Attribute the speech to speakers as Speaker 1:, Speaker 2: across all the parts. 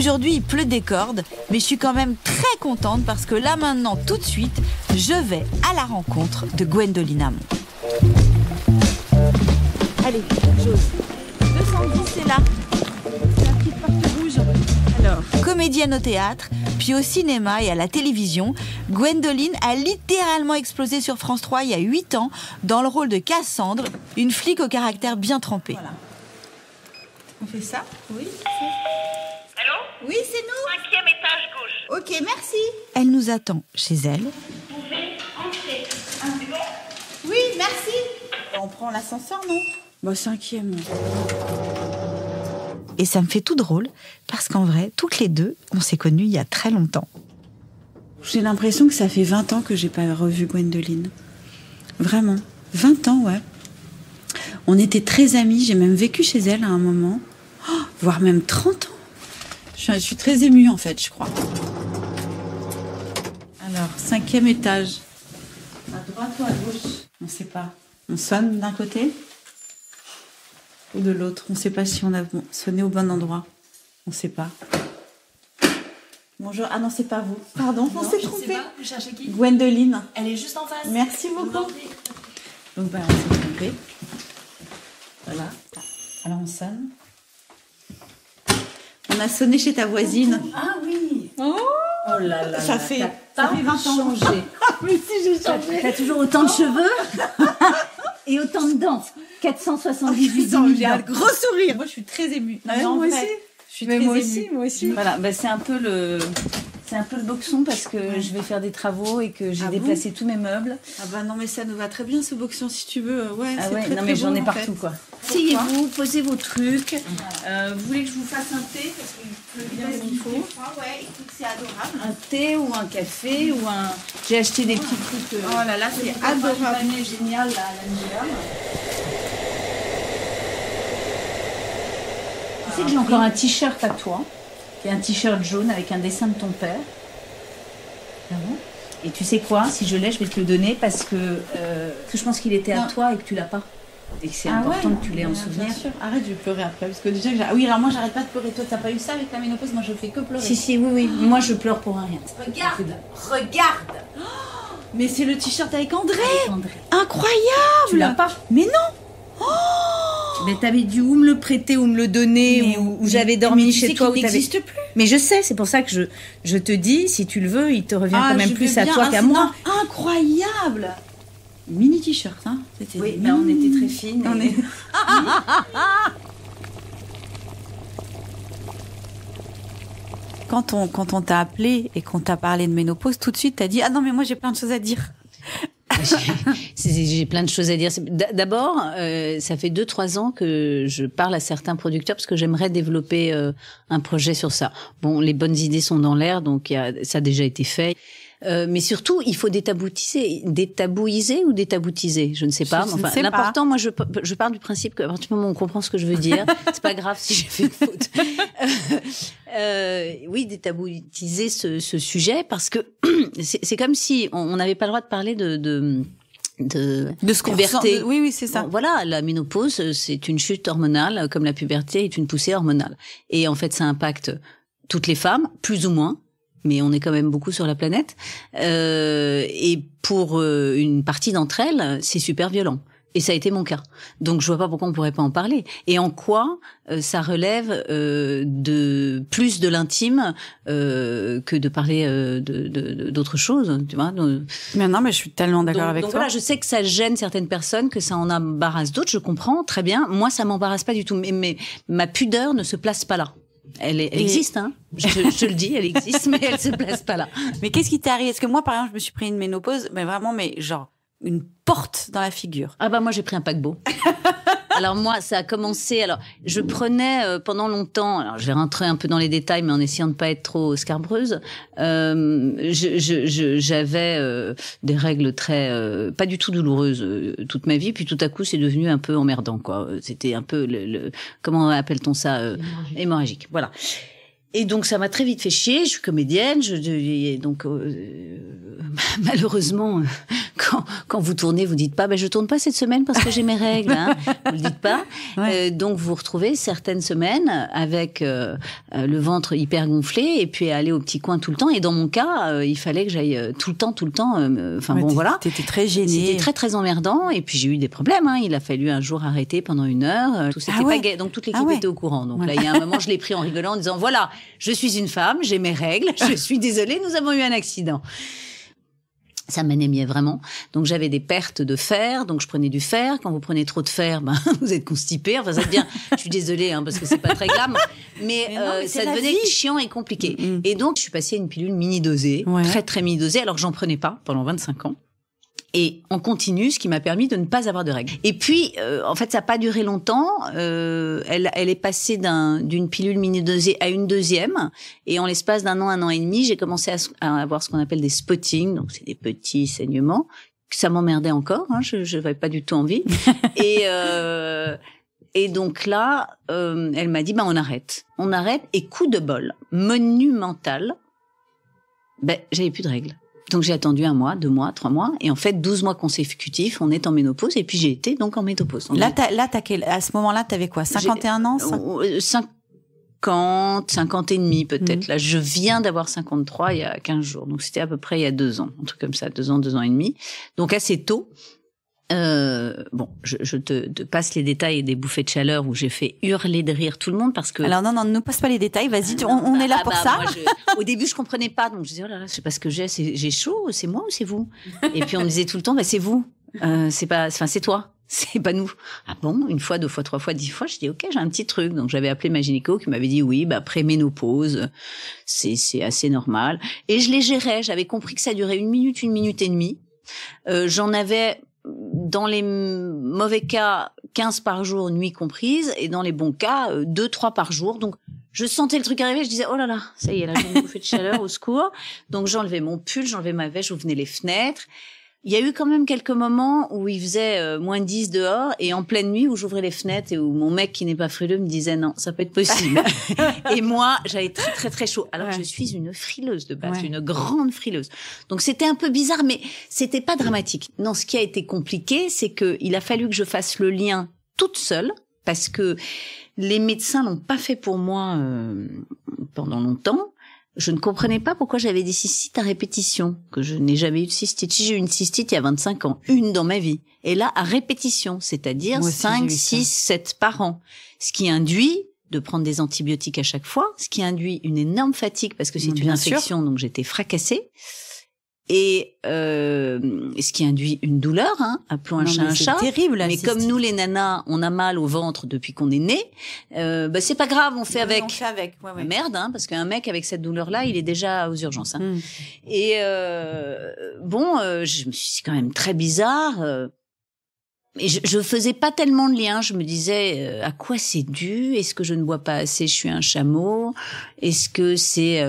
Speaker 1: Aujourd'hui, il pleut des cordes, mais je suis quand même très contente parce que là maintenant, tout de suite, je vais à la rencontre de Gwendoline Amon. Allez, j'ose. 210, c'est là. C'est la petite porte rouge. Alors, comédienne au théâtre, puis au cinéma et à la télévision, Gwendoline a littéralement explosé sur France 3 il y a 8 ans dans le rôle de Cassandre, une flic au caractère bien trempé. Voilà. On fait ça? Oui.
Speaker 2: Allô?
Speaker 1: Oui, c'est nous.
Speaker 2: 5e étage gauche.
Speaker 1: Ok, merci. Elle nous attend chez elle.
Speaker 2: Vous pouvez entrer. C'est bon?
Speaker 1: Oui, merci. On prend l'ascenseur, non? Bah, 5e. Et ça me fait tout drôle, parce qu'en vrai, toutes les deux, on s'est connues il y a très longtemps. J'ai l'impression que ça fait 20 ans que j'ai pas revu Gwendoline. Vraiment. 20 ans, ouais. On était très amies, j'ai même vécu chez elle à un moment. Oh, voire même 30 ans. Je suis très émue, en fait, je crois. Alors, 5e étage. À droite ou à gauche? On sait pas. On sonne d'un côté ou de l'autre. On sait pas si on a sonné au bon endroit. On sait pas. Bonjour. Ah non, c'est pas vous. Pardon, on s'est trompé.
Speaker 3: Vous cherchez qui?
Speaker 1: Gwendoline.
Speaker 3: Elle est juste en face.
Speaker 1: Merci beaucoup. Donc, bah, on s'est trompé. Voilà. Alors, on sonne. On a sonné chez ta voisine.
Speaker 3: Ah oui.
Speaker 1: Oh,
Speaker 3: là là.
Speaker 1: ça fait 20 ans.
Speaker 3: Changé.
Speaker 1: Mais si, j'ai changé.
Speaker 3: T'as toujours autant de cheveux et autant de dents. 478
Speaker 1: J'ai un gros sourire. Moi, je suis très émue. Non, mais en
Speaker 3: moi
Speaker 1: vrai,
Speaker 3: aussi.
Speaker 1: je suis très émue.
Speaker 3: Moi aussi. Voilà, bah, c'est un peu le boxon parce que je vais faire des travaux et que j'ai déplacé tous mes meubles.
Speaker 1: Ah bah non, mais ça nous va très bien ce boxon si tu veux. Ouais,
Speaker 3: Ah
Speaker 1: c'est
Speaker 3: ouais,
Speaker 1: très,
Speaker 3: non
Speaker 1: très
Speaker 3: mais
Speaker 1: beau,
Speaker 3: j'en ai
Speaker 1: en
Speaker 3: partout
Speaker 1: fait.
Speaker 3: quoi. Asseyez-vous, posez vos trucs. Vous voulez que je vous fasse un thé parce qu'il pleut bien comme il faut.
Speaker 1: Ouais, écoute, c'est adorable.
Speaker 3: Un thé ou un café ou un. J'ai acheté des petits trucs.
Speaker 1: Oh là là, c'est adorable.
Speaker 3: Génial là, à la Nouvelle. Tu sais que j'ai encore un t-shirt à toi, qui est un t-shirt jaune avec un dessin de ton père. Ah bon? Et tu sais quoi? Si je l'ai, je vais te le donner parce que je pense qu'il était à toi et que tu l'as pas. Et que c'est important que tu l'aies en souvenir.
Speaker 1: Bien sûr. Arrête, je vais pleurer après. Parce que déjà, oui, alors moi, j'arrête pas de pleurer. Toi, t'as pas eu ça avec la ménopause? Moi, je fais que pleurer.
Speaker 3: Si, oui. Moi, je pleure pour rien.
Speaker 1: Regarde. Oh, mais c'est le t-shirt avec André.
Speaker 3: André.
Speaker 1: Incroyable.
Speaker 3: Tu l'as pas?
Speaker 1: Mais non. Oh,
Speaker 3: mais t'avais dû ou me le prêter ou me le donner ou j'avais dormi chez toi.
Speaker 1: Il n'existe plus.
Speaker 3: Mais je sais, c'est pour ça que je te dis, si tu le veux, il te revient quand même plus à toi qu'à moi.
Speaker 1: Incroyable. Mini t-shirt, hein.
Speaker 3: Oui, mais on était très fines.
Speaker 1: Quand on t'a appelé et qu'on t'a parlé de ménopause, tout de suite, t'as dit « Ah non, mais moi, j'ai plein de choses à dire ».
Speaker 3: J'ai plein de choses à dire. D'abord, ça fait 2-3 ans que je parle à certains producteurs parce que j'aimerais développer un projet sur ça. Bon, les bonnes idées sont dans l'air, donc ça a déjà été fait. Mais surtout, il faut détabouiser ou détaboutiser, je ne sais pas. Enfin, l'important, moi, je pars du principe qu'à partir du moment où on comprend ce que je veux dire, c'est pas grave si j'ai fait une faute. Oui, détabouiser ce sujet parce que c'est comme si on n'avait pas le droit de parler de ce qu'on puberté.
Speaker 1: Oui, c'est ça.
Speaker 3: Bon, voilà, la ménopause, c'est une chute hormonale, comme la puberté est une poussée hormonale. Et en fait, ça impacte toutes les femmes, plus ou moins. Mais on est quand même beaucoup sur la planète. Et pour une partie d'entre elles, c'est super violent. Et ça a été mon cas. Donc je vois pas pourquoi on pourrait pas en parler. Et en quoi ça relève de plus de l'intime que de parler d'autres choses, tu vois.
Speaker 1: Mais non, mais je suis tellement d'accord avec
Speaker 3: toi.
Speaker 1: toi.
Speaker 3: Voilà, je sais que ça gêne certaines personnes, que ça en embarrasse d'autres. Je comprends très bien. Moi, ça m'embarrasse pas du tout. Mais ma pudeur ne se place pas là. Elle existe, hein. Je le dis, elle existe, mais elle se place pas là.
Speaker 1: Mais qu'est-ce qui t'est arrivé? Parce que moi, par exemple, je me suis pris une ménopause, mais vraiment, genre, une porte dans la figure.
Speaker 3: Ah bah moi, j'ai pris un paquebot. Alors moi, ça a commencé. Alors, je prenais pendant longtemps. Alors, je vais rentrer un peu dans les détails, mais en essayant de pas être trop scarbreuse. J'avais des règles très pas du tout douloureuses toute ma vie. Puis tout à coup, c'est devenu un peu emmerdant, quoi. C'était un peu comment appelle-t-on ça, hémorragique. Voilà. Et donc ça m'a très vite fait chier. Je suis comédienne, donc malheureusement quand vous tournez, vous dites pas, je tourne pas cette semaine parce que j'ai mes règles, hein. Vous le dites pas.
Speaker 1: Ouais.
Speaker 3: Donc vous vous retrouvez certaines semaines avec le ventre hyper gonflé et puis aller au petit coin tout le temps. Et dans mon cas, il fallait que j'aille tout le temps. Enfin bon, voilà.
Speaker 1: T'étais très gênée.
Speaker 3: C'était très très emmerdant. Et puis j'ai eu des problèmes. Hein. Il a fallu un jour arrêter pendant 1 heure. Tout c'était pas gai. Donc toute l'équipe était au courant. Donc là, il y a un moment, je l'ai pris en rigolant, en disant voilà, je suis une femme, j'ai mes règles, je suis désolée, nous avons eu un accident. Ça m'anémiait vraiment. Donc j'avais des pertes de fer, donc je prenais du fer. Quand vous prenez trop de fer, vous êtes constipé. Enfin, ça devient. Je suis désolée, hein, parce que c'est pas très glam, mais ça devenait chiant et compliqué. Et donc je suis passée à une pilule mini-dosée, très très mini-dosée, alors que j'en prenais pas pendant 25 ans. Et en continu, ce qui m'a permis de ne pas avoir de règles. Et puis, en fait, ça n'a pas duré longtemps. Elle est passée d'une pilule mini-dosée à une deuxième. Et en l'espace d'1 an et demi, j'ai commencé à avoir ce qu'on appelle des spottings. Donc, c'est des petits saignements. Ça m'emmerdait encore. Hein, je n'avais pas du tout envie. Et donc là, elle m'a dit, on arrête. On arrête. Et coup de bol monumental, j'avais plus de règles. Donc j'ai attendu 1 mois, 2 mois, 3 mois, et en fait 12 mois consécutifs, on est en ménopause, et puis j'ai été donc en ménopause. Donc,
Speaker 1: à ce moment-là, t'avais quoi, 51 ans
Speaker 3: 50 et demi peut-être. Là, je viens d'avoir 53 il y a 15 jours, donc c'était à peu près il y a 2 ans, un truc comme ça, 2 ans et demi. Donc assez tôt. Je te passe les détails des bouffées de chaleur où j'ai fait hurler de rire tout le monde parce que...
Speaker 1: Alors non, ne passe pas les détails, vas-y, on est là pour ça.
Speaker 3: Moi, au début, je comprenais pas, donc je disais, oh là là, je sais pas ce que j'ai chaud, c'est moi ou c'est vous? Et puis on me disait tout le temps, c'est vous, c'est toi. C'est pas nous. Ah bon, 1 fois, 2 fois, 3 fois, 10 fois, je dis ok, j'ai un petit truc. Donc j'avais appelé ma gynéco qui m'avait dit oui, préménopause, c'est assez normal. Et je les gérais, j'avais compris que ça durait 1 minute, 1 minute et demie. J'en avais dans les mauvais cas 15 par jour, nuit comprise, et dans les bons cas 2, 3 par jour. Donc je sentais le truc arriver, je disais oh là là, ça y est, là j'ai une bouffée de chaleur, au secours. Donc j'enlevais mon pull, j'enlevais ma veste, j'ouvrais les fenêtres. Il y a eu quand même quelques moments où il faisait moins 10 dehors et en pleine nuit où j'ouvrais les fenêtres et où mon mec qui n'est pas frileux me disait non, ça peut être possible. Et moi, j'avais très très très chaud. Alors que je suis une frileuse de base, une grande frileuse. Donc c'était un peu bizarre, mais c'était pas dramatique. Non, ce qui a été compliqué, c'est que il a fallu que je fasse le lien toute seule parce que les médecins l'ont pas fait pour moi pendant longtemps. Je ne comprenais pas pourquoi j'avais des cystites à répétition, que je n'ai jamais eu de cystite. Si j'ai eu une cystite il y a 25 ans, une dans ma vie, et là à répétition, c'est-à-dire 5, 6, 7 par an, ce qui induit de prendre des antibiotiques à chaque fois, ce qui induit une énorme fatigue parce que c'est une infection, donc j'étais fracassée. Et ce qui induit une douleur, appelons un chat un chat.
Speaker 1: C'est terrible.
Speaker 3: Mais comme nous les nanas, on a mal au ventre depuis qu'on est né, c'est pas grave, on fait avec.
Speaker 1: On fait avec. Ouais.
Speaker 3: Merde, parce qu'un mec avec cette douleur-là, il est déjà aux urgences. Et je me suis dit, c'est quand même très bizarre. Et je faisais pas tellement de lien. Je me disais à quoi c'est dû? Est-ce que je ne bois pas assez? Je suis un chameau? Est-ce que c'est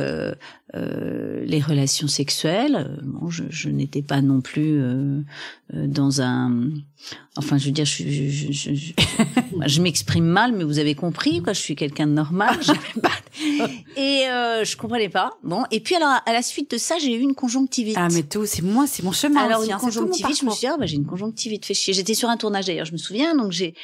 Speaker 3: les relations sexuelles? Je n'étais pas non plus dans un. Enfin, je veux dire, je m'exprime mal, mais vous avez compris, quoi. Je suis quelqu'un de normal. Et je comprenais pas. Bon. Et puis alors, à la suite de ça, j'ai eu une conjonctivite.
Speaker 1: Ah, mais tout, c'est mon chemin.
Speaker 3: Alors
Speaker 1: aussi,
Speaker 3: une conjonctivite, je me suis dit, j'ai une conjonctivite, fait chier. J'étais sur un tournage d'ailleurs, je me souviens, donc j'ai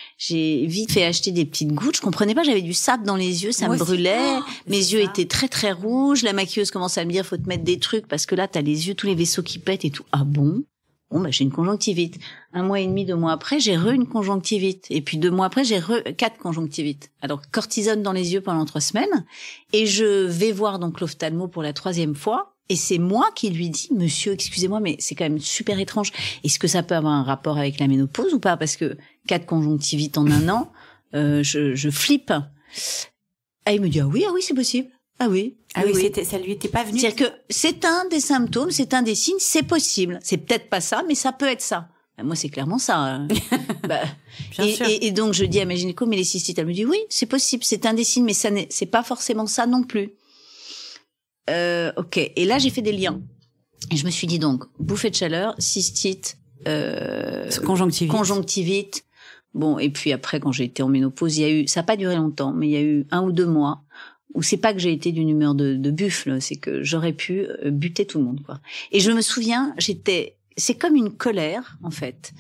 Speaker 3: vite fait acheter des petites gouttes. Je comprenais pas, j'avais du sable dans les yeux, ça me brûlait. Mes yeux étaient très très rouges. La maquilleuse commence à me dire, faut te mettre des trucs parce que là, t'as les yeux, tous les vaisseaux qui pètent et tout. Ah bon? Bon, j'ai une conjonctivite. 1 mois et demi, 2 mois après, j'ai une conjonctivite. Et puis 2 mois après, j'ai 4 conjonctivites. Alors, cortisone dans les yeux pendant 3 semaines. Et je vais voir donc l'ophtalmo pour la 3e fois. Et c'est moi qui lui dis, monsieur, excusez-moi, mais c'est quand même super étrange. Est-ce que ça peut avoir un rapport avec la ménopause ou pas? Parce que 4 conjonctivites en 1 an, je flippe. Et il me dit, ah oui, c'est possible. Ah oui.
Speaker 1: Ça lui était pas venu.
Speaker 3: C'est-à-dire que c'est un des symptômes, c'est un des signes, c'est possible. C'est peut-être pas ça, mais ça peut être ça. Moi, c'est clairement ça. Et donc, je dis à ma gynéco, mais les cystites, elle me dit, oui, c'est possible, c'est un des signes, mais c'est pas forcément ça non plus. Ok. Et là, j'ai fait des liens. Et je me suis dit donc, bouffée de chaleur, cystite, conjonctivite. Bon, et puis après, quand j'ai été en ménopause, ça n'a pas duré longtemps, mais il y a eu 1 ou 2 mois où c'est pas que j'ai été d'une humeur de buffle, c'est que j'aurais pu buter tout le monde, quoi. Et je me souviens, c'est comme une colère, en fait,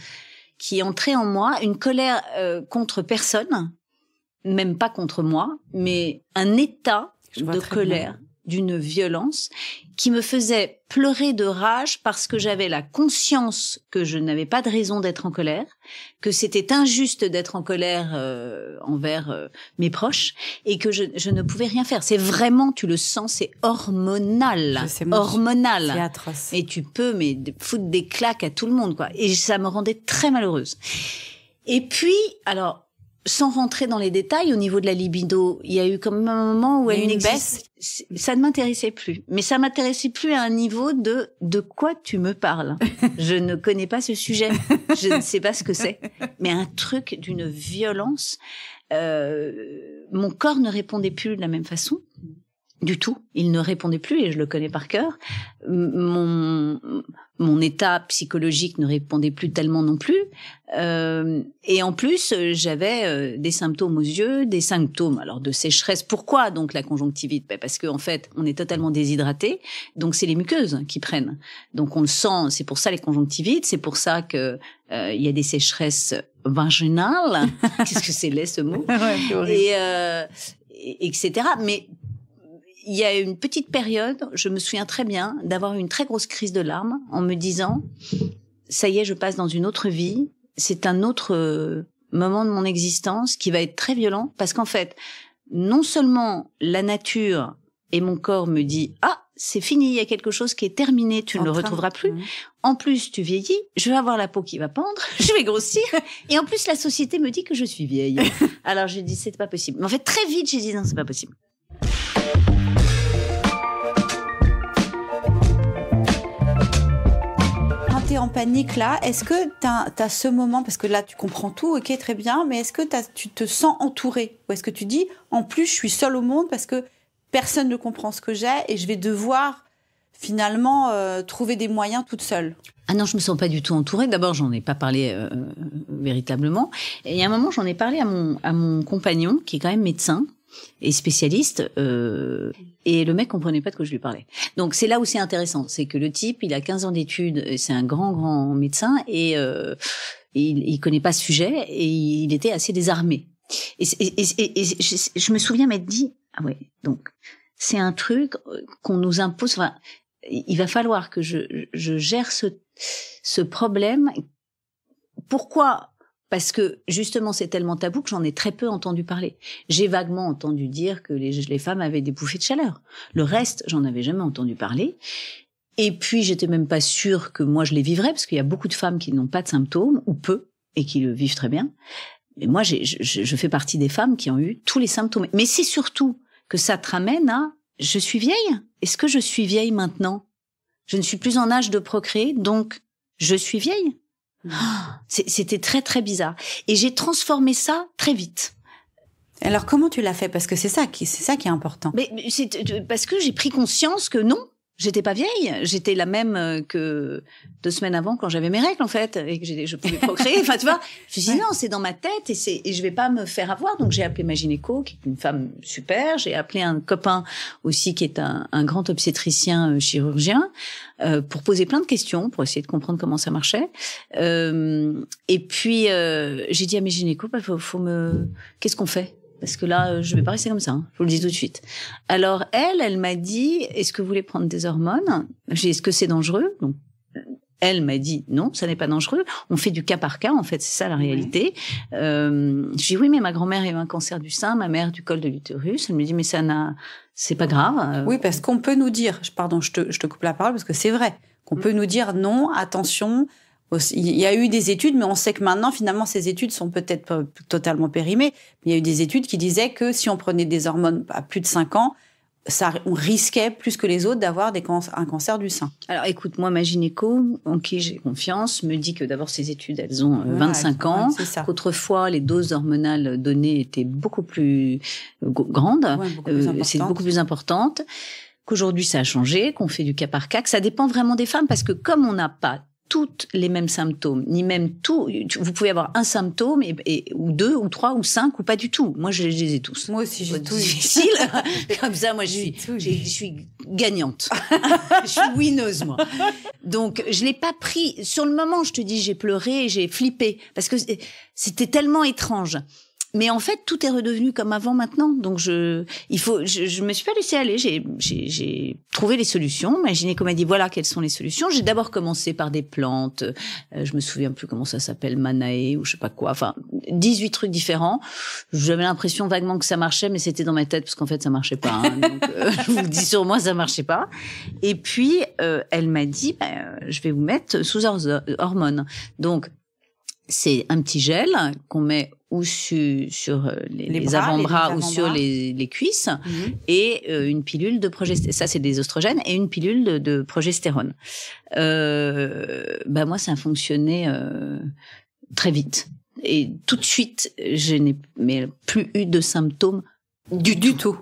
Speaker 3: qui est entrée en moi, une colère contre personne, même pas contre moi, mais un état de colère, d'une violence qui me faisait pleurer de rage parce que j'avais la conscience que je n'avais pas de raison d'être en colère, que c'était injuste d'être en colère envers mes proches et que je ne pouvais rien faire. C'est vraiment, tu le sens, c'est hormonal. Hormonal.
Speaker 1: C'est atroce.
Speaker 3: Et tu peux foutre des claques à tout le monde, quoi. Et ça me rendait très malheureuse. Et puis, alors, sans rentrer dans les détails, au niveau de la libido, il y a eu quand même un moment où elle
Speaker 1: une baisse.
Speaker 3: Ça ne m'intéressait plus. Mais ça m'intéressait plus à un niveau de quoi tu me parles. Je ne connais pas ce sujet. Je ne sais pas ce que c'est. Mais un truc d'une violence. Mon corps ne répondait plus de la même façon. Du tout. Il ne répondait plus et je le connais par cœur. Mon état psychologique ne répondait plus tellement non plus. Et en plus, j'avais des symptômes aux yeux, des symptômes alors de sécheresse. Pourquoi donc la conjonctivite? Parce que en fait, on est totalement déshydraté, donc c'est les muqueuses qui prennent. Donc on le sent. C'est pour ça les conjonctivites. C'est pour ça que il y a des sécheresses vaginales. Qu'est-ce que c'est laid ce mot?
Speaker 1: Ouais, c'est horrible.
Speaker 3: Et etc. Mais il y a une petite période, je me souviens très bien, d'avoir eu une très grosse crise de larmes en me disant « ça y est, je passe dans une autre vie, c'est un autre moment de mon existence qui va être très violent » parce qu'en fait, non seulement la nature et mon corps me dit « ah, c'est fini, il y a quelque chose qui est terminé, tu ne le retrouveras plus. En plus, tu vieillis, je vais avoir la peau qui va pendre, je vais grossir. Et en plus, la société me dit que je suis vieille. » Alors j'ai dit « c'est pas possible ». Mais en fait, très vite, j'ai dit « non, c'est pas possible ».
Speaker 1: En panique là, est-ce que t'as ce moment, parce que là tu comprends tout, ok, très bien, mais est-ce que tu te sens entourée, ou est-ce que tu dis en plus je suis seule au monde parce que personne ne comprend ce que j'ai et je vais devoir finalement trouver des moyens toute seule?
Speaker 3: Ah non, je me sens pas du tout entourée. D'abord, j'en ai pas parlé véritablement. Et il y a un moment, j'en ai parlé à mon compagnon qui est quand même médecin et spécialiste, et le mec comprenait pas de quoi je lui parlais. Donc c'est là où c'est intéressant, c'est que le type, il a 15 ans d'études, c'est un grand médecin, et il connaît pas ce sujet, et il était assez désarmé. Et je me souviens m'être dit, ah ouais, donc c'est un truc qu'on nous impose. Enfin, il va falloir que je gère ce problème. Pourquoi? Parce que, justement, c'est tellement tabou que j'en ai très peu entendu parler. J'ai vaguement entendu dire que les femmes avaient des bouffées de chaleur. Le reste, j'en avais jamais entendu parler. Et puis, j'étais même pas sûre que moi, je les vivrais, parce qu'il y a beaucoup de femmes qui n'ont pas de symptômes, ou peu, et qui le vivent très bien. Mais moi, je fais partie des femmes qui ont eu tous les symptômes. Mais c'est surtout que ça te ramène à « je suis vieille ». Est-ce que je suis vieille maintenant? Je ne suis plus en âge de procréer, donc je suis vieille. C'était très très bizarre et j'ai transformé ça très vite.
Speaker 1: Alors comment tu l'as fait? Parce que c'est ça qui est important.
Speaker 3: Mais c'est parce que j'ai pris conscience que non, j'étais pas vieille, j'étais la même que 2 semaines avant quand j'avais mes règles en fait et que je pouvais procréer. Enfin tu vois, je me suis dit non, c'est dans ma tête et je vais pas me faire avoir. Donc j'ai appelé ma gynéco qui est une femme super. J'ai appelé un copain aussi qui est un grand obstétricien chirurgien pour poser plein de questions pour essayer de comprendre comment ça marchait. Et puis j'ai dit à mes gynécos, qu'est-ce qu'on fait? Parce que là, je vais pas rester comme ça, hein. Je vous le dis tout de suite. Alors, elle m'a dit, est-ce que vous voulez prendre des hormones? J'ai dit, est-ce que c'est dangereux? Donc, elle m'a dit, non, ça n'est pas dangereux. On fait du cas par cas, en fait, c'est ça la réalité. Je dis, oui, mais ma grand-mère a eu un cancer du sein, ma mère du col de l'utérus. Elle me dit, mais c'est pas grave.
Speaker 1: Oui, parce qu'on peut nous dire, pardon, je te coupe la parole, parce que c'est vrai, qu'on peut nous dire, non, attention, il y a eu des études, mais on sait que maintenant, finalement, ces études sont peut-être pas totalement périmées. Mais il y a eu des études qui disaient que si on prenait des hormones à plus de 5 ans, on risquait plus que les autres d'avoir un cancer du sein.
Speaker 3: Alors, écoute, moi, ma gynéco, en qui j'ai confiance, me dit que d'abord, ces études, elles ont 25 ans.
Speaker 1: Ouais,
Speaker 3: qu'autrefois, les doses hormonales données étaient beaucoup plus grandes.
Speaker 1: Ouais,
Speaker 3: c'est beaucoup plus importante. Qu'aujourd'hui, ça a changé, qu'on fait du cas par cas, que ça dépend vraiment des femmes, parce que comme on n'a pas toutes les mêmes symptômes, ni même tout. Vous pouvez avoir un symptôme ou 2 ou 3 ou 5 ou pas du tout. Moi, je les ai tous.
Speaker 1: Moi aussi, j'ai tout.
Speaker 3: Difficile. Comme ça, moi, je suis gagnante. Je suis winneuse, moi. Donc, je l'ai pas pris. Sur le moment, je te dis, j'ai pleuré, j'ai flippé parce que c'était tellement étrange. Mais en fait, tout est redevenu comme avant maintenant. Donc, je me suis pas laissée aller. J'ai trouvé les solutions. Ma gynéco m'a dit, voilà quelles sont les solutions. J'ai d'abord commencé par des plantes. Je me souviens plus comment ça s'appelle, Manae ou je sais pas quoi. Enfin, 18 trucs différents. J'avais l'impression vaguement que ça marchait, mais c'était dans ma tête parce qu'en fait, ça marchait pas. Hein. Donc, je vous le dis sur moi, ça marchait pas. Et puis, elle m'a dit, je vais vous mettre sous hormones. Donc, c'est un petit gel qu'on met ou sur les avant-bras ou sur les cuisses et une pilule de progestérone. Ça, c'est des oestrogènes et une pilule de progestérone. Moi, ça a fonctionné très vite. Et tout de suite, je n'ai plus eu de symptômes du tout.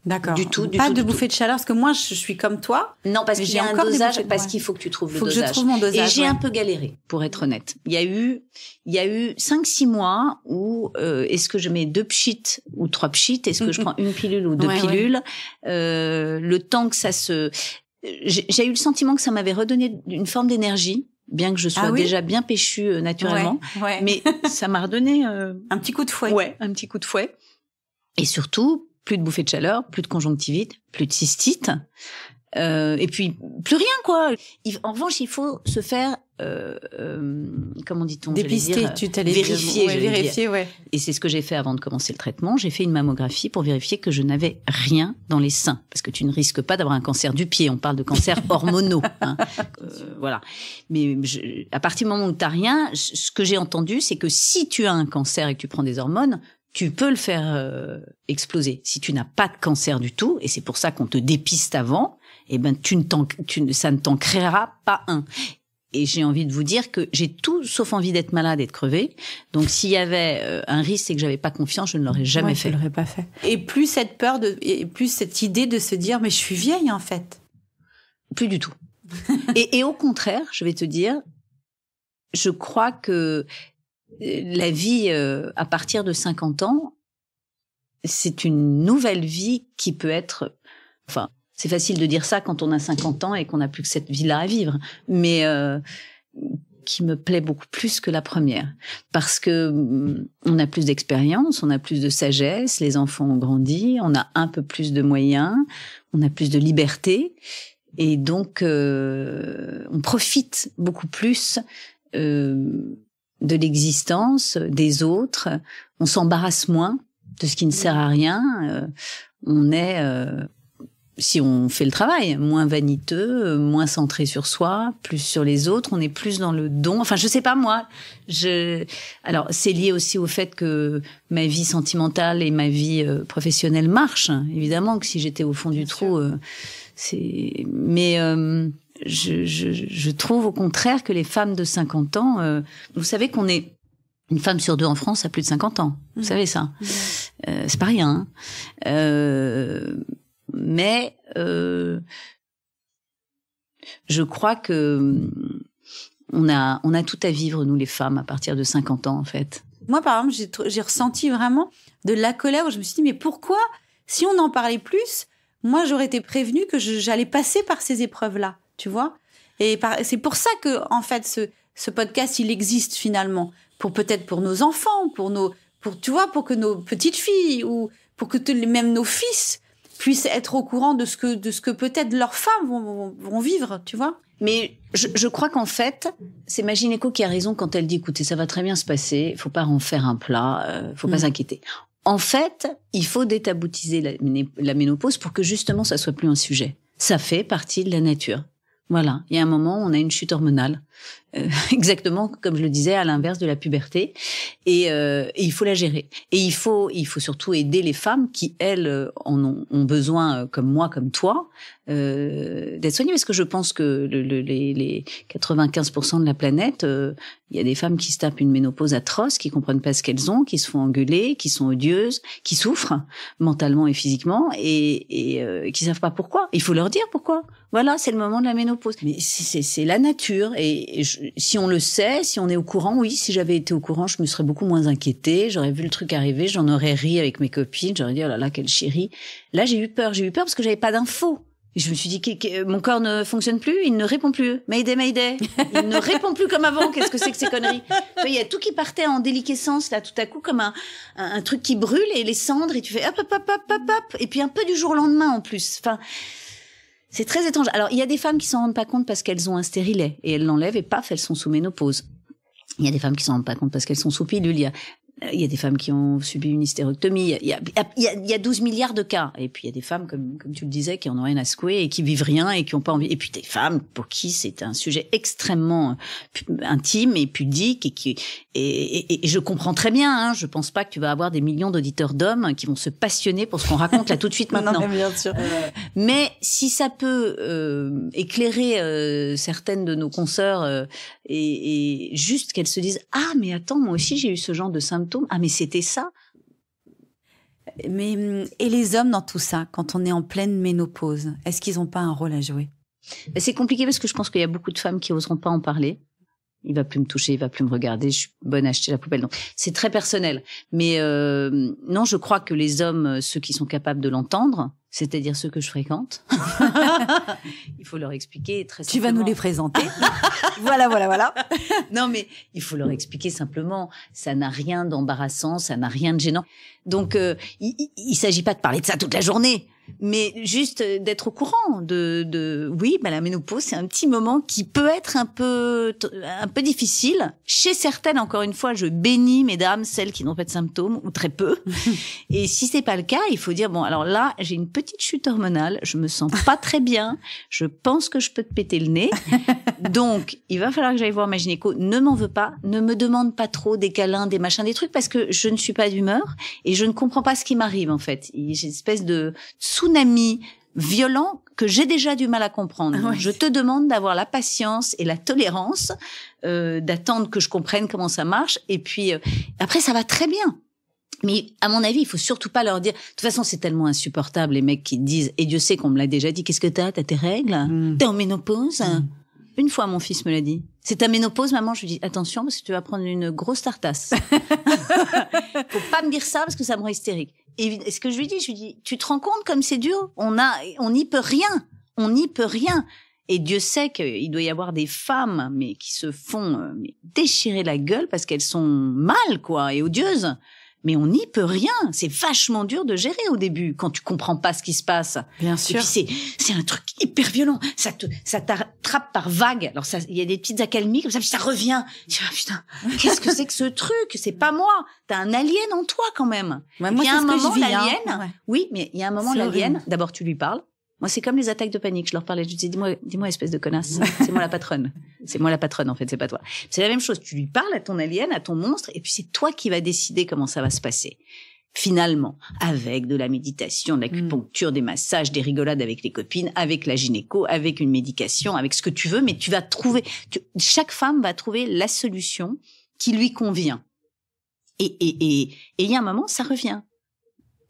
Speaker 1: D'accord.
Speaker 3: Du tout.
Speaker 1: Pas de bouffée de chaleur, parce que moi, je suis comme toi.
Speaker 3: Non, parce qu'il y a un dosage, parce qu'il faut que tu trouves le dosage.
Speaker 1: Faut que je trouve mon dosage.
Speaker 3: Et j'ai un peu galéré, pour être honnête. Il y a eu 5-6 mois où, est-ce que je mets 2 pchits ou 3 pchits? Est-ce que je prends une pilule ou 2 pilules? Le temps que ça j'ai eu le sentiment que ça m'avait redonné une forme d'énergie, bien que je sois déjà bien péchue naturellement. Ouais. Mais ça m'a redonné,
Speaker 1: un petit coup de fouet.
Speaker 3: Ouais, un petit coup de fouet. Et surtout, plus de bouffées de chaleur, plus de conjonctivite, plus de cystite, et puis plus rien quoi. En revanche, il faut se faire, comment dit-on,
Speaker 1: dépister, vérifier, ouais.
Speaker 3: Et c'est ce que j'ai fait avant de commencer le traitement. J'ai fait une mammographie pour vérifier que je n'avais rien dans les seins, parce que tu ne risques pas d'avoir un cancer du pied. On parle de cancer hormonaux, hein. Voilà. Mais à partir du moment où t'as rien, ce que j'ai entendu, c'est que si tu as un cancer et que tu prends des hormones, tu peux le faire exploser. Si tu n'as pas de cancer du tout, et c'est pour ça qu'on te dépiste avant, ça ne t'en créera pas un. Et j'ai envie de vous dire que j'ai tout sauf envie d'être malade et de crever. Donc s'il y avait un risque et que j'avais pas confiance, je ne l'aurais jamais fait.
Speaker 1: Je l'aurais pas fait. Et plus cette peur et plus cette idée de se dire, mais je suis vieille en fait.
Speaker 3: Plus du tout. et au contraire, je vais te dire, je crois que la vie à partir de 50 ans, c'est une nouvelle vie qui peut être... Enfin, c'est facile de dire ça quand on a 50 ans et qu'on n'a plus que cette vie-là à vivre, mais qui me plaît beaucoup plus que la première. Parce que on a plus d'expérience, on a plus de sagesse, les enfants ont grandi, on a un peu plus de moyens, on a plus de liberté, et donc on profite beaucoup plus de l'existence des autres, on s'embarrasse moins de ce qui ne sert à rien, on est, si on fait le travail, moins vaniteux, moins centré sur soi, plus sur les autres, on est plus dans le don. Enfin, je sais pas moi. Alors, c'est lié aussi au fait que ma vie sentimentale et ma vie professionnelle marchent. Évidemment que si j'étais au fond du trou, mais je trouve au contraire que les femmes de 50 ans, vous savez qu'on est une femme sur 2 en France a plus de 50 ans. Vous savez ça. C'est pas rien. Mais je crois que on a tout à vivre, nous les femmes, à partir de 50 ans en fait.
Speaker 1: Moi par exemple, j'ai ressenti vraiment de la colère où je me suis dit mais pourquoi, si on en parlait plus, moi j'aurais été prévenue que j'allais passer par ces épreuves-là, tu vois. Et c'est pour ça que en fait ce podcast il existe finalement, pour nos enfants, pour tu vois, pour que nos petites filles ou pour que même nos fils puissent être au courant de ce que peut-être leurs femmes vont vivre, tu vois.
Speaker 3: Mais je crois qu'en fait, c'est ma gynéco qui a raison quand elle dit, écoutez, ça va très bien se passer, faut pas en faire un plat, faut pas s'inquiéter. En fait, il faut détaboutiser la ménopause pour que justement ça soit plus un sujet. Ça fait partie de la nature. Voilà, il y a un moment, on a une chute hormonale, exactement comme je le disais, à l'inverse de la puberté, et il faut la gérer. Et il faut surtout aider les femmes qui elles en ont besoin, comme moi, comme toi, d'être soignées, parce que je pense que les 95% de la planète, il y a des femmes qui se tapent une ménopause atroce, qui comprennent pas ce qu'elles ont, qui se font engueuler, qui sont odieuses, qui souffrent mentalement et physiquement, et qui savent pas pourquoi. Il faut leur dire pourquoi. Voilà, c'est le moment de la ménopause. Mais c'est la nature. Et si on le sait, si on est au courant, oui, si j'avais été au courant, je me serais beaucoup moins inquiétée. J'aurais vu le truc arriver, j'en aurais ri avec mes copines. J'aurais dit, oh là là, quelle chérie. Là, j'ai eu peur parce que j'avais pas d'infos. Et je me suis dit, mon corps ne fonctionne plus, il ne répond plus. Mayday, mayday. Il ne répond plus comme avant. Qu'est-ce que c'est que ces conneries? Il y a tout qui partait en déliquescence, là, tout à coup, comme un truc qui brûle et les cendres, et tu fais hop, hop, hop, hop, hop, hop. Et puis un peu du jour au lendemain, en plus. Enfin, c'est très étrange. Alors, il y a des femmes qui s'en rendent pas compte parce qu'elles ont un stérilet. Et elles l'enlèvent et paf, elles sont sous ménopause. Il y a des femmes qui s'en rendent pas compte parce qu'elles sont sous pilule. Il y a des femmes qui ont subi une hystérectomie. Il y a 12 milliards de cas. Et puis, il y a des femmes, comme tu le disais, qui en ont rien à secouer et qui vivent rien et qui ont pas envie. Et puis, des femmes pour qui c'est un sujet extrêmement intime et pudique et je comprends très bien, hein. Je pense pas que tu vas avoir des millions d'auditeurs d'hommes qui vont se passionner pour ce qu'on raconte là tout de suite maintenant.
Speaker 1: Non, mais bien sûr.
Speaker 3: Mais si ça peut éclairer certaines de nos consoeurs et juste qu'elles se disent, ah, mais attends, moi aussi j'ai eu ce genre de symptômes. Ah, mais c'était ça.
Speaker 1: Mais et les hommes dans tout ça, quand on est en pleine ménopause, est-ce qu'ils n'ont pas un rôle à jouer?
Speaker 3: C'est compliqué parce que je pense qu'il y a beaucoup de femmes qui oseront pas en parler. Il va plus me toucher, il va plus me regarder, je suis bonne à acheter la poubelle. Donc c'est très personnel. Mais non, je crois que les hommes, ceux qui sont capables de l'entendre, c'est-à-dire ceux que je fréquente, il faut leur expliquer très simplement.
Speaker 1: Tu vas nous les présenter. Voilà.
Speaker 3: Non, mais il faut leur expliquer simplement, ça n'a rien d'embarrassant, ça n'a rien de gênant. Donc, il s'agit pas de parler de ça toute la journée, mais juste d'être au courant oui, la ménopause, c'est un petit moment qui peut être un peu difficile. Chez certaines, encore une fois, je bénis, mesdames, celles qui n'ont pas de symptômes, ou très peu. Et si c'est pas le cas, il faut dire, bon, alors là, j'ai une petite chute hormonale, je me sens pas très bien, je pense que je peux te péter le nez. Donc, il va falloir que j'aille voir ma gynéco. Ne m'en veux pas, ne me demande pas trop des câlins, des machins, des trucs, parce que je ne suis pas d'humeur et je ne comprends pas ce qui m'arrive, en fait. J'ai une espèce de tsunami violent que j'ai déjà du mal à comprendre.
Speaker 1: Ouais.
Speaker 3: Je te demande d'avoir la patience et la tolérance, d'attendre que je comprenne comment ça marche. Et puis, après, ça va très bien. Mais à mon avis, il faut surtout pas leur dire. De toute façon, c'est tellement insupportable, les mecs qui disent, et Dieu sait qu'on me l'a déjà dit, qu'est-ce que t'as tes règles? T'es en ménopause? Une fois, mon fils me l'a dit. C'est ta ménopause, maman? Je lui dis, attention, parce que tu vas prendre une grosse tartasse. Faut pas me dire ça, parce que ça me rend hystérique. Et ce que je lui dis, tu te rends compte comme c'est dur? On n'y peut rien. On n'y peut rien. Et Dieu sait qu'il doit y avoir des femmes, mais qui se font déchirer la gueule parce qu'elles sont mal, quoi, et odieuses. Mais on n'y peut rien. C'est vachement dur de gérer au début quand tu comprends pas ce qui se passe.
Speaker 1: Bien sûr.
Speaker 3: Et puis c'est un truc hyper violent. Ça t'attrape par vagues. Alors il y a des petites accalmies comme ça, puis ça revient. Tu dis, putain, qu'est-ce que c'est que ce truc? C'est pas moi. T'as un alien en toi quand même.
Speaker 1: Ouais,
Speaker 3: et
Speaker 1: moi,
Speaker 3: puis il y a un moment
Speaker 1: l'alien.
Speaker 3: Ouais. Oui, mais il y a un moment l'alien. D'abord tu lui parles. Moi, c'est comme les attaques de panique. Je leur parlais, je disais, dis-moi, espèce de connasse. C'est moi la patronne. C'est moi la patronne, en fait, c'est pas toi. C'est la même chose. Tu lui parles à ton alien, à ton monstre, et puis c'est toi qui vas décider comment ça va se passer. Finalement, avec de la méditation, de l'acupuncture, des massages, des rigolades avec les copines, avec la gynéco, avec une médication, avec ce que tu veux, mais tu vas trouver, chaque femme va trouver la solution qui lui convient. Et il y a un moment, ça revient.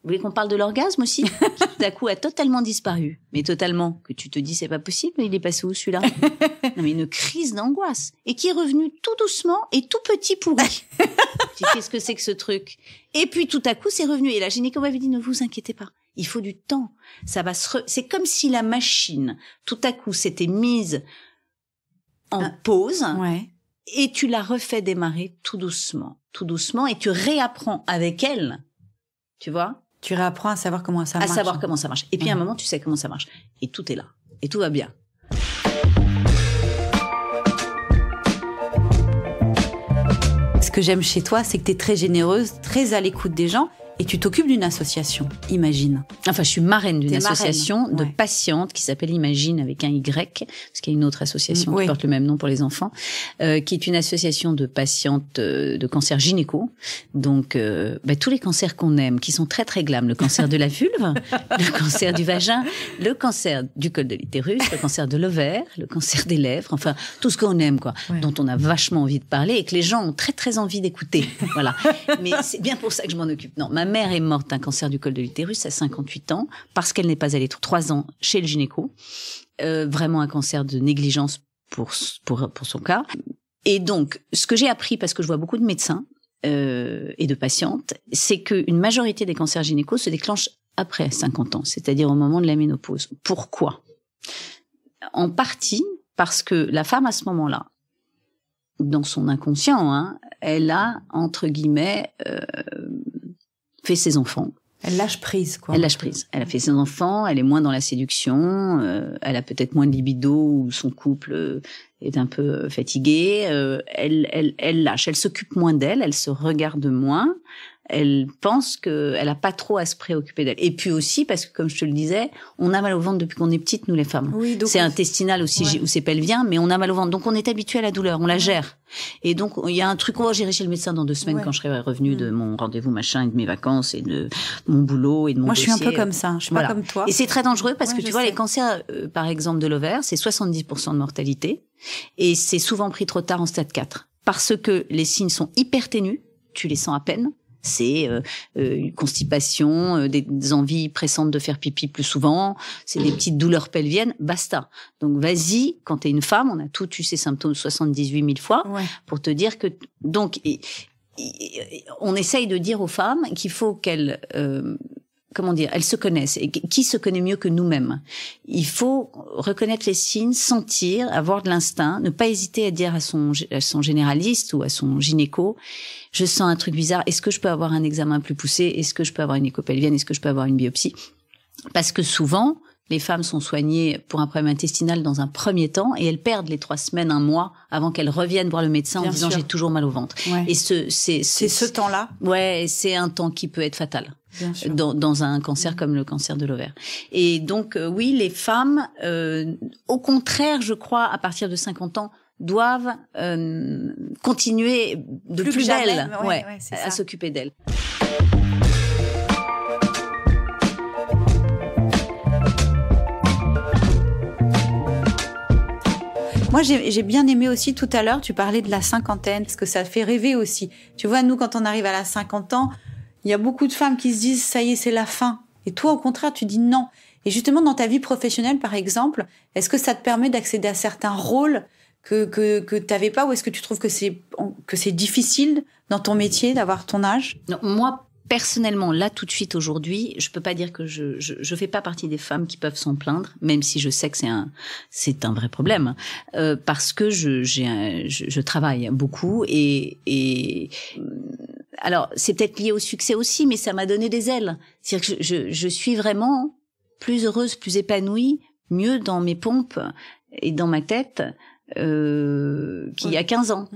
Speaker 3: Vous voulez qu'on parle de l'orgasme aussi, qui tout à coup a totalement disparu, mais totalement, que tu te dis c'est pas possible, mais il est passé où celui-là? Non, mais une crise d'angoisse, et qui est revenu tout doucement et tout petit pourri. Qu'est-ce que c'est que ce truc? Et puis tout à coup c'est revenu, et la gynéco m'avait dit ne vous inquiétez pas, il faut du temps, ça va c'est comme si la machine tout à coup s'était mise en pause,
Speaker 1: Ouais.
Speaker 3: et tu la refais démarrer tout doucement, et tu réapprends avec elle, tu vois?
Speaker 1: Tu réapprends à savoir comment ça marche.
Speaker 3: À savoir comment ça marche. Et puis à un moment, tu sais comment ça marche. Et tout est là. Et tout va bien.
Speaker 1: Ce que j'aime chez toi, c'est que tu es très généreuse, très à l'écoute des gens. Et tu t'occupes d'une association, Imagine.
Speaker 3: Enfin, je suis marraine d'une association de
Speaker 1: ouais.
Speaker 3: patientes qui s'appelle Imagine avec un Y, parce qu'il y a une autre association qui porte le même nom pour les enfants, qui est une association de patientes de cancer gynéco. Donc, tous les cancers qu'on aime, qui sont très très glam, le cancer de la vulve, le cancer du vagin, le cancer du col de l'utérus, le cancer de l'ovaire, le cancer des lèvres, enfin tout ce qu'on aime, quoi, dont on a vachement envie de parler et que les gens ont très très envie d'écouter. Voilà. Mais c'est bien pour ça que je m'en occupe. Non, ma mère est morte d'un cancer du col de l'utérus à 58 ans parce qu'elle n'est pas allée 3 ans chez le gynéco. vraiment un cancer de négligence pour son cas. Et donc, ce que j'ai appris, parce que je vois beaucoup de médecins et de patientes, c'est qu'une majorité des cancers gynéco se déclenchent après 50 ans, c'est-à-dire au moment de la ménopause. Pourquoi ? En partie parce que la femme, à ce moment-là, dans son inconscient, elle a, entre guillemets, fait ses enfants.
Speaker 1: Elle lâche prise, quoi.
Speaker 3: Elle lâche prise. Elle a fait ses enfants, elle est moins dans la séduction, elle a peut-être moins de libido ou son couple est un peu fatigué. Elle lâche, elle s'occupe moins d'elle, elle se regarde moins. Elle pense qu'elle a pas trop à se préoccuper d'elle. Et puis aussi, parce que comme je te le disais, on a mal au ventre depuis qu'on est petite, nous les femmes.
Speaker 1: Oui, donc
Speaker 3: c'est intestinal aussi, ou c'est pelvien, mais on a mal au ventre. Donc on est habitué à la douleur, on la gère. Et donc il y a un truc, j'irai chez le médecin dans 2 semaines quand je serai revenue de mon rendez-vous machin et de mes vacances et de mon boulot et de mon dossier.
Speaker 1: Moi je suis un peu comme ça, je suis pas comme toi.
Speaker 3: Et c'est très dangereux parce que tu vois, les cancers, par exemple de l'ovaire, c'est 70% de mortalité et c'est souvent pris trop tard en stade 4. Parce que les signes sont hyper ténus, tu les sens à peine. C'est une constipation, des envies pressantes de faire pipi plus souvent, c'est des petites douleurs pelviennes, basta. Donc vas-y, quand t'es une femme, on a tous eu ces symptômes 78 000 fois pour te dire que... Donc, on essaye de dire aux femmes qu'il faut qu'elles... elles se connaissent. Et qui se connaît mieux que nous-mêmes? Il faut reconnaître les signes, sentir, avoir de l'instinct, ne pas hésiter à dire à son généraliste ou à son gynéco, je sens un truc bizarre, est-ce que je peux avoir un examen plus poussé? Est-ce que je peux avoir une écho pelvienne? Est-ce que je peux avoir une biopsie? Parce que souvent, les femmes sont soignées pour un problème intestinal dans un premier temps et elles perdent les 3 semaines, 1 mois avant qu'elles reviennent voir le médecin en disant j'ai toujours mal au ventre. Et c'est
Speaker 1: ce temps-là.
Speaker 3: Ouais, c'est un temps qui peut être fatal. Dans un cancer comme le cancer de l'ovaire. Et donc, oui, les femmes, au contraire, je crois, à partir de 50 ans, doivent continuer de plus belle à s'occuper d'elles.
Speaker 1: Moi, j'ai bien aimé aussi tout à l'heure, tu parlais de la cinquantaine, parce que ça fait rêver aussi. Tu vois, nous, quand on arrive à la 50 ans, il y a beaucoup de femmes qui se disent, ça y est, c'est la fin. Et toi, au contraire, tu dis non. Et justement, dans ta vie professionnelle, par exemple, est-ce que ça te permet d'accéder à certains rôles que t'avais pas, ou est-ce que tu trouves que c'est difficile dans ton métier d'avoir ton âge?
Speaker 3: Non, moi, personnellement, là, tout de suite, aujourd'hui, je peux pas dire que je fais pas partie des femmes qui peuvent s'en plaindre, même si je sais que c'est un vrai problème, parce que je travaille beaucoup et alors, c'est peut-être lié au succès aussi, mais ça m'a donné des ailes. C'est-à-dire que je suis vraiment plus heureuse, plus épanouie, mieux dans mes pompes et dans ma tête qu'il y a 15 ans.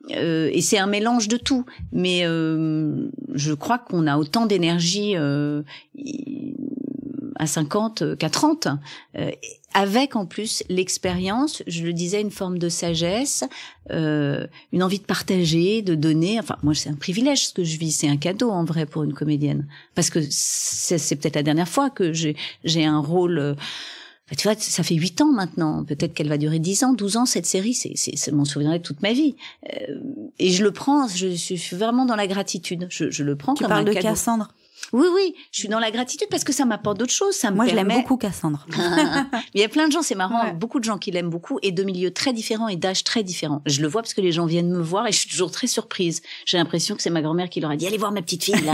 Speaker 3: Et c'est un mélange de tout. Mais je crois qu'on a autant d'énergie à 50 qu'à 30, avec en plus l'expérience, je le disais, une forme de sagesse, une envie de partager, de donner. Enfin, moi, c'est un privilège ce que je vis, c'est un cadeau en vrai pour une comédienne, parce que c'est peut-être la dernière fois que j'ai un rôle. Tu vois, ça fait 8 ans maintenant. Peut-être qu'elle va durer 10 ans, 12 ans, cette série. C'est m'en souviendrai toute ma vie. Et je le prends, je suis vraiment dans la gratitude. Je le prends comme un cadeau.
Speaker 1: Tu parles de Cassandre?
Speaker 3: Oui, je suis dans la gratitude parce que ça m'apporte d'autres choses.
Speaker 1: Moi, je l'aime beaucoup, Cassandre.
Speaker 3: Mais il y a plein de gens, c'est marrant, beaucoup de gens qui l'aiment beaucoup et de milieux très différents et d'âges très différents. Je le vois parce que les gens viennent me voir et je suis toujours très surprise. J'ai l'impression que c'est ma grand-mère qui leur a dit « Allez voir ma petite fille, là !»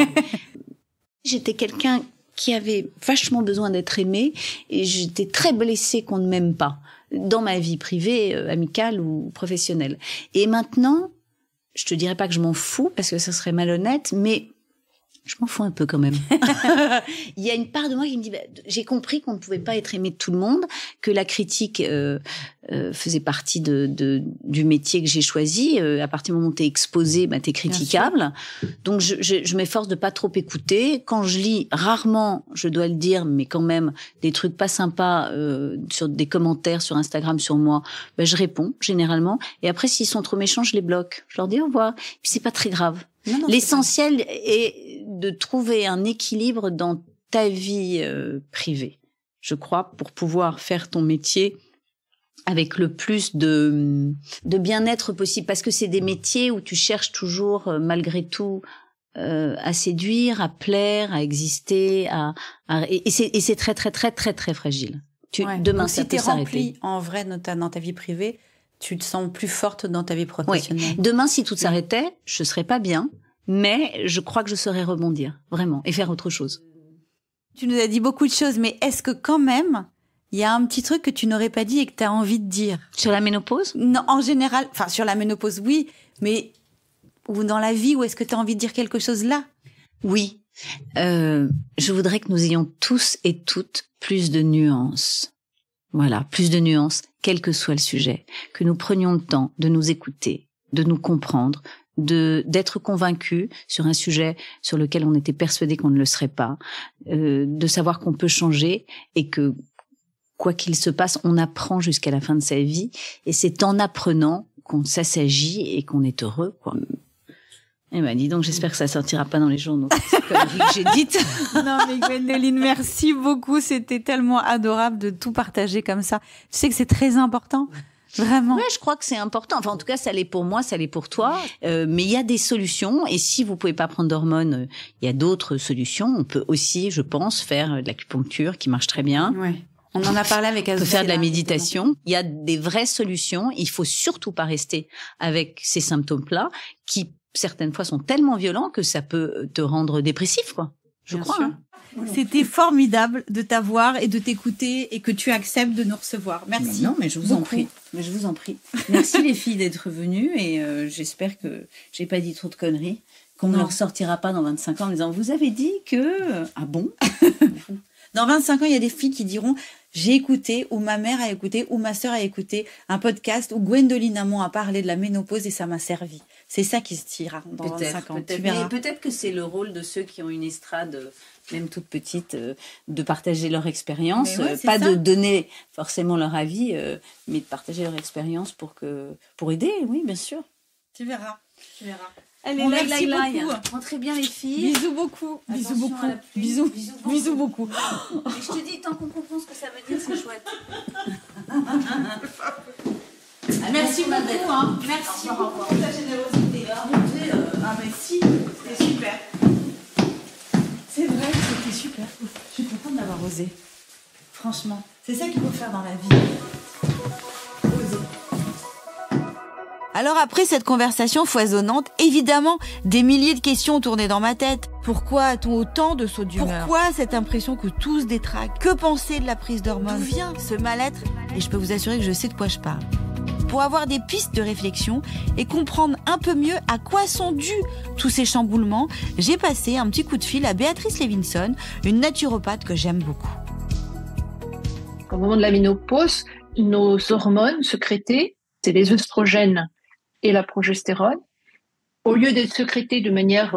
Speaker 3: J'étais quelqu'un qui avait vachement besoin d'être aimé et j'étais très blessée qu'on ne m'aime pas dans ma vie privée, amicale ou professionnelle. Et maintenant, je te dirais pas que je m'en fous parce que ça serait malhonnête, mais je m'en fous un peu quand même. Il y a une part de moi qui me dit, j'ai compris qu'on ne pouvait pas être aimé de tout le monde, que la critique faisait partie du métier que j'ai choisi. À partir du moment où t'es exposé, t'es critiquable. Donc je m'efforce de pas trop écouter. Quand je lis, rarement, je dois le dire, mais quand même, des trucs pas sympas sur des commentaires sur Instagram sur moi, je réponds généralement. Et après, s'ils sont trop méchants, je les bloque. Je leur dis au revoir. Puis c'est pas très grave. Non, l'essentiel est de trouver un équilibre dans ta vie privée, je crois, pour pouvoir faire ton métier avec le plus de bien-être possible. Parce que c'est des métiers où tu cherches toujours, malgré tout, à séduire, à plaire, à exister, et c'est très, très, très, très, très fragile. Demain,
Speaker 1: donc,
Speaker 3: ça
Speaker 1: si
Speaker 3: peut
Speaker 1: t'es
Speaker 3: s'arrêter.
Speaker 1: remplie en vrai dans ta vie privée, tu te sens plus forte dans ta vie professionnelle.
Speaker 3: Demain, si tout s'arrêtait, je serais pas bien, mais je crois que je saurais rebondir, vraiment, et faire autre chose.
Speaker 1: Tu nous as dit beaucoup de choses, mais est-ce que quand même, il y a un petit truc que tu n'aurais pas dit et que tu as envie de dire?
Speaker 3: Sur la ménopause?
Speaker 1: Non, en général, enfin sur la ménopause, oui, mais ou dans la vie, ou est-ce que tu as envie de dire quelque chose là?
Speaker 3: Oui. Je voudrais que nous ayons tous et toutes plus de nuances. Voilà, plus de nuances, quel que soit le sujet. Que nous prenions le temps de nous écouter, de nous comprendre, d'être convaincus sur un sujet sur lequel on était persuadé qu'on ne le serait pas, de savoir qu'on peut changer et que quoi qu'il se passe, on apprend jusqu'à la fin de sa vie. Et c'est en apprenant qu'on s'assagit et qu'on est heureux, quoi. Eh ben, dis donc, j'espère que ça sortira pas dans les journaux. C'est comme que j'ai dit.
Speaker 1: Non, mais Gwendoline, merci beaucoup. C'était tellement adorable de tout partager comme ça. Tu sais que c'est très important. Vraiment.
Speaker 3: Ouais, je crois que c'est important. Enfin, en tout cas, ça l'est pour moi, ça l'est pour toi. Mais il y a des solutions. Et si vous pouvez pas prendre d'hormones, il y a d'autres solutions. On peut aussi, je pense, faire de l'acupuncture qui marche très bien.
Speaker 1: Ouais. On en a parlé avec Azou.
Speaker 3: On peut faire de la méditation. Il y a des vraies solutions. Il faut surtout pas rester avec ces symptômes-là qui certaines fois sont tellement violents que ça peut te rendre dépressif, quoi. Je crois. Hein.
Speaker 1: C'était formidable de t'avoir et de t'écouter et que tu acceptes de nous recevoir. Merci.
Speaker 3: Non, mais je vous en prie. Mais je vous en prie. Merci les filles d'être venues et j'espère que j'ai pas dit trop de conneries, qu'on ne leur sortira pas dans 25 ans en disant vous avez dit que ah bon.
Speaker 1: Dans 25 ans, il y a des filles qui diront j'ai écouté, ou ma mère a écouté, ou ma sœur a écouté un podcast où Gwendoline Amon a parlé de la ménopause et ça m'a servi. C'est ça qui se tira dans 25 ans.
Speaker 3: Peut-être que c'est le rôle de ceux qui ont une estrade, même toute petite, de partager leur expérience, pas de donner forcément leur avis, mais de partager leur expérience pour aider, oui, bien sûr.
Speaker 1: Tu verras.
Speaker 3: Allez,
Speaker 1: bon, merci beaucoup.
Speaker 3: Rentrez bien les filles.
Speaker 1: Bisous beaucoup.
Speaker 3: Attention
Speaker 1: Bisous beaucoup. Bisous beaucoup.
Speaker 3: Et je te dis, tant qu'on comprend ce que ça veut dire, c'est chouette.
Speaker 1: Merci beaucoup. Hein. Merci beaucoup pour ta générosité. Merci. C'était super. C'est vrai, c'était super. Je suis contente d'avoir osé. Franchement, c'est ça qu'il faut faire dans la vie. Oser. Alors après cette conversation foisonnante, évidemment, des milliers de questions tournaient dans ma tête. Pourquoi a-t-on autant de sauts d'humeur? Pourquoi cette impression que tout se détraque? Que penser de la prise d'hormones? D'où vient ce mal-être? Et je peux vous assurer que je sais de quoi je parle. Pour avoir des pistes de réflexion et comprendre un peu mieux à quoi sont dus tous ces chamboulements, j'ai passé un petit coup de fil à Béatrice Levinson, une naturopathe que j'aime beaucoup.
Speaker 4: Au moment de la ménopause, nos hormones sécrétées, c'est les œstrogènes et la progestérone, au lieu d'être sécrétées de manière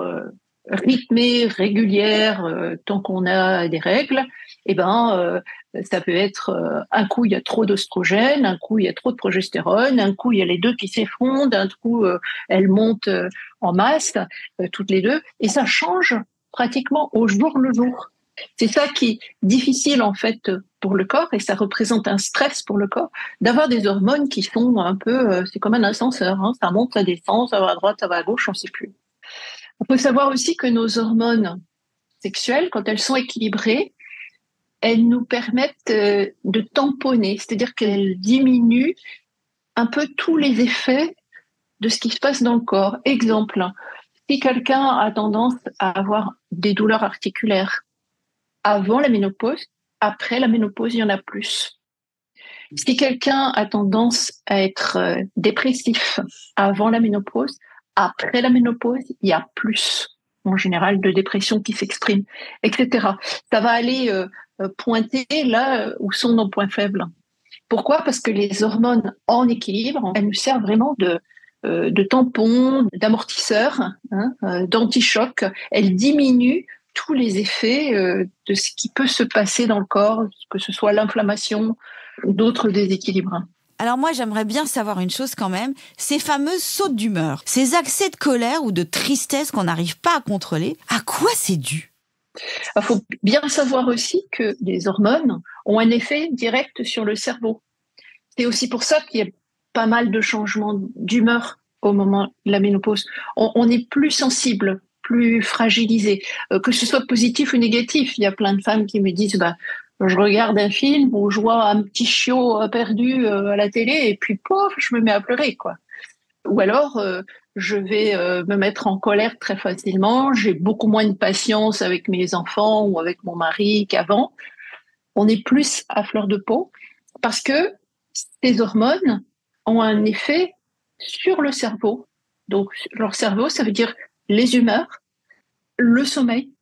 Speaker 4: rythmée, régulière, tant qu'on a des règles, ça peut être un coup il y a trop d'œstrogène, un coup il y a trop de progestérone, un coup il y a les deux qui s'effondrent, un coup elles montent en masse, toutes les deux, et ça change pratiquement au jour le jour. C'est ça qui est difficile en fait pour le corps et ça représente un stress pour le corps d'avoir des hormones qui sont un peu, c'est comme un ascenseur, hein, ça monte, ça descend, ça va à droite, ça va à gauche, on ne sait plus. On peut savoir aussi que nos hormones sexuelles, quand elles sont équilibrées, elles nous permettent de tamponner, c'est-à-dire qu'elles diminuent un peu tous les effets de ce qui se passe dans le corps. Exemple, si quelqu'un a tendance à avoir des douleurs articulaires avant la ménopause, après la ménopause, il y en a plus. Si quelqu'un a tendance à être dépressif avant la ménopause, après la ménopause, il y a plus, en général, de dépression qui s'exprime, etc. Ça va aller pointer là où sont nos points faibles. Pourquoi ? Parce que les hormones en équilibre, elles nous servent vraiment de tampons, d'amortisseurs, d'anti-choc. Elles diminuent tous les effets de ce qui peut se passer dans le corps, que ce soit l'inflammation ou d'autres déséquilibres.
Speaker 1: Alors moi, j'aimerais bien savoir une chose quand même, ces fameuses sautes d'humeur, ces accès de colère ou de tristesse qu'on n'arrive pas à contrôler, à quoi c'est dû ?
Speaker 4: Il faut bien savoir aussi que les hormones ont un effet direct sur le cerveau. C'est aussi pour ça qu'il y a pas mal de changements d'humeur au moment de la ménopause. On est plus sensible, plus fragilisé, que ce soit positif ou négatif. Il y a plein de femmes qui me disent Je regarde un film où je vois un petit chiot perdu à la télé et puis pof, je me mets à pleurer, quoi. Ou alors, je vais me mettre en colère très facilement. J'ai beaucoup moins de patience avec mes enfants ou avec mon mari qu'avant. On est plus à fleur de peau parce que ces hormones ont un effet sur le cerveau. Donc, leur cerveau, ça veut dire les humeurs, le sommeil.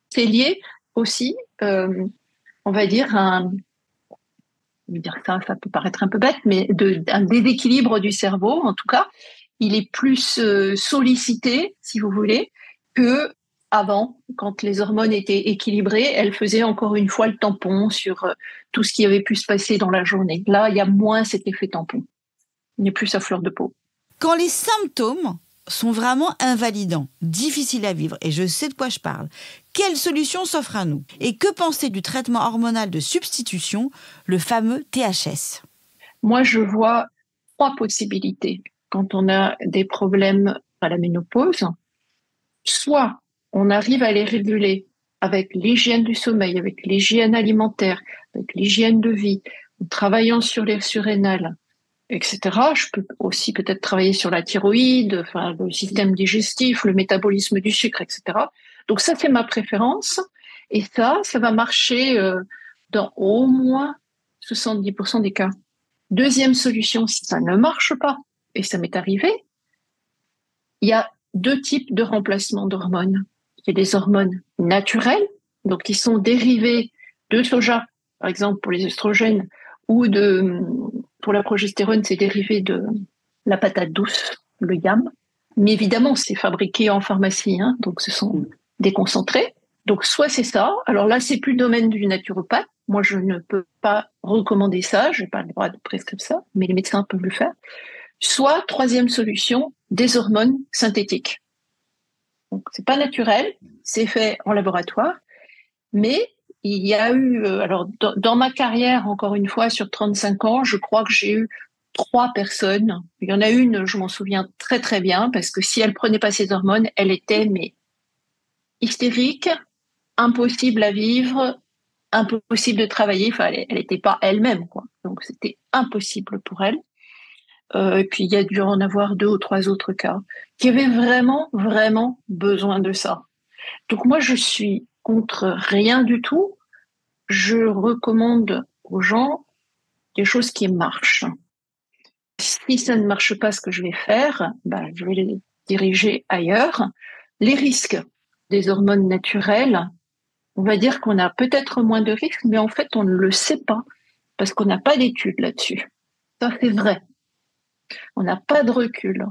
Speaker 4: C'est lié aussi, on va dire, ça peut paraître un peu bête, mais un déséquilibre du cerveau, en tout cas. Il est plus sollicité, si vous voulez, que avant, quand les hormones étaient équilibrées, elles faisaient encore une fois le tampon sur tout ce qui avait pu se passer dans la journée. Là, il y a moins cet effet tampon. On est plus à fleur de peau.
Speaker 1: Quand les symptômes sont vraiment invalidants, difficiles à vivre, et je sais de quoi je parle, quelle solution s'offre à nous? Et que penser du traitement hormonal de substitution, le fameux THS?
Speaker 4: Moi, je vois 3 possibilités quand on a des problèmes à la ménopause. Soit on arrive à les réguler avec l'hygiène du sommeil, avec l'hygiène alimentaire, avec l'hygiène de vie, en travaillant sur les surrénales, etc. Je peux aussi peut-être travailler sur la thyroïde, enfin, le système digestif, le métabolisme du sucre, etc. Donc ça, c'est ma préférence. Et ça va marcher dans au moins 70% des cas. Deuxième solution, si ça ne marche pas, et ça m'est arrivé, il y a 2 types de remplacement d'hormones. Il y a des hormones naturelles, donc qui sont dérivées de soja, par exemple pour les œstrogènes, ou pour la progestérone, c'est dérivé de la patate douce, le yam. Mais évidemment, c'est fabriqué en pharmacie, hein, donc ce sont des concentrés. Donc soit c'est ça, alors là c'est plus le domaine du naturopathe. Moi je ne peux pas recommander ça, je n'ai pas le droit de prescrire ça, mais les médecins peuvent le faire. Soit, troisième solution, des hormones synthétiques. Donc c'est pas naturel, c'est fait en laboratoire, mais il y a eu, alors dans ma carrière, encore une fois, sur 35 ans, je crois que j'ai eu 3 personnes. Il y en a une, je m'en souviens très très bien, parce que si elle prenait pas ses hormones, elle était hystérique, impossible à vivre, impossible de travailler. Enfin, elle n'était pas elle-même, quoi. Donc c'était impossible pour elle. Et puis il y a dû en avoir 2 ou 3 autres cas qui avaient vraiment vraiment besoin de ça. Donc moi je suis contre rien du tout. Je recommande aux gens des choses qui marchent. Si ça ne marche pas, ce que je vais faire, je vais les diriger ailleurs. Les risques des hormones naturelles, on va dire qu'on a peut-être moins de risques, mais en fait on ne le sait pas parce qu'on n'a pas d'études là-dessus. Ça c'est vrai. On n'a pas de recul.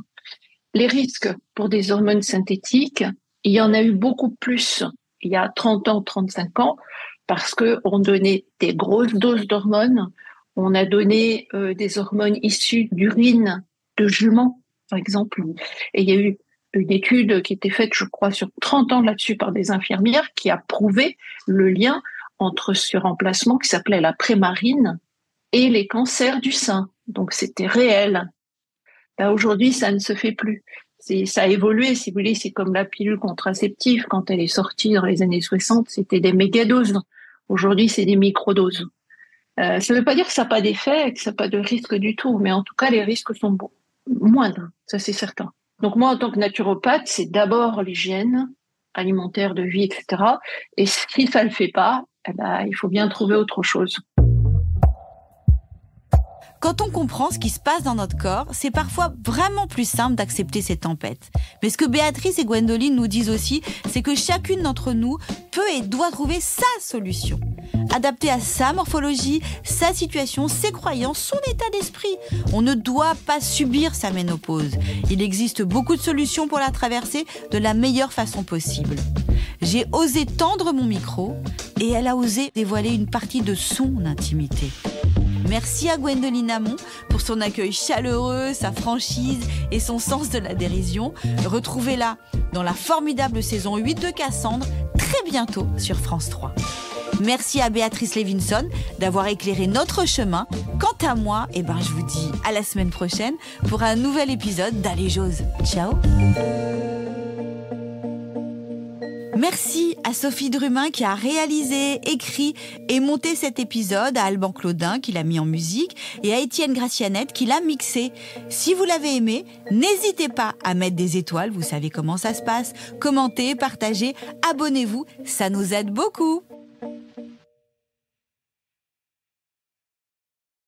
Speaker 4: Les risques pour des hormones synthétiques, il y en a eu beaucoup plus il y a 30 ans, 35 ans, parce qu'on donnait des grosses doses d'hormones. On a donné des hormones issues d'urine de juments, par exemple. Et il y a eu une étude qui était faite, je crois, sur 30 ans là-dessus par des infirmières qui a prouvé le lien entre ce remplacement qui s'appelait la prémarine et les cancers du sein. Donc c'était réel. Aujourd'hui, ça ne se fait plus. Ça a évolué, si vous voulez, c'est comme la pilule contraceptive. Quand elle est sortie dans les années 60, c'était des mégadoses. Aujourd'hui, c'est des microdoses. Ça ne veut pas dire que ça n'a pas d'effet, que ça n'a pas de risque du tout, mais en tout cas, les risques sont moindres, ça c'est certain. Donc moi, en tant que naturopathe, c'est d'abord l'hygiène alimentaire, de vie, etc. Et si ça ne le fait pas, il faut bien trouver autre chose.
Speaker 1: Quand on comprend ce qui se passe dans notre corps, c'est parfois vraiment plus simple d'accepter ces tempêtes. Mais ce que Béatrice et Gwendoline nous disent aussi, c'est que chacune d'entre nous peut et doit trouver sa solution. Adaptée à sa morphologie, sa situation, ses croyances, son état d'esprit. On ne doit pas subir sa ménopause. Il existe beaucoup de solutions pour la traverser de la meilleure façon possible. J'ai osé tendre mon micro et elle a osé dévoiler une partie de son intimité. Merci à Gwendoline Amon pour son accueil chaleureux, sa franchise et son sens de la dérision. Retrouvez-la dans la formidable saison 8 de Cassandre, très bientôt sur France 3. Merci à Béatrice Levinson d'avoir éclairé notre chemin. Quant à moi, je vous dis à la semaine prochaine pour un nouvel épisode d'Allez Jose. Ciao. Merci à Sophie Drumin qui a réalisé, écrit et monté cet épisode, à Alban Claudin qui l'a mis en musique et à Étienne Gracianette qui l'a mixé. Si vous l'avez aimé, n'hésitez pas à mettre des étoiles, vous savez comment ça se passe. Commentez, partagez, abonnez-vous, ça nous aide beaucoup.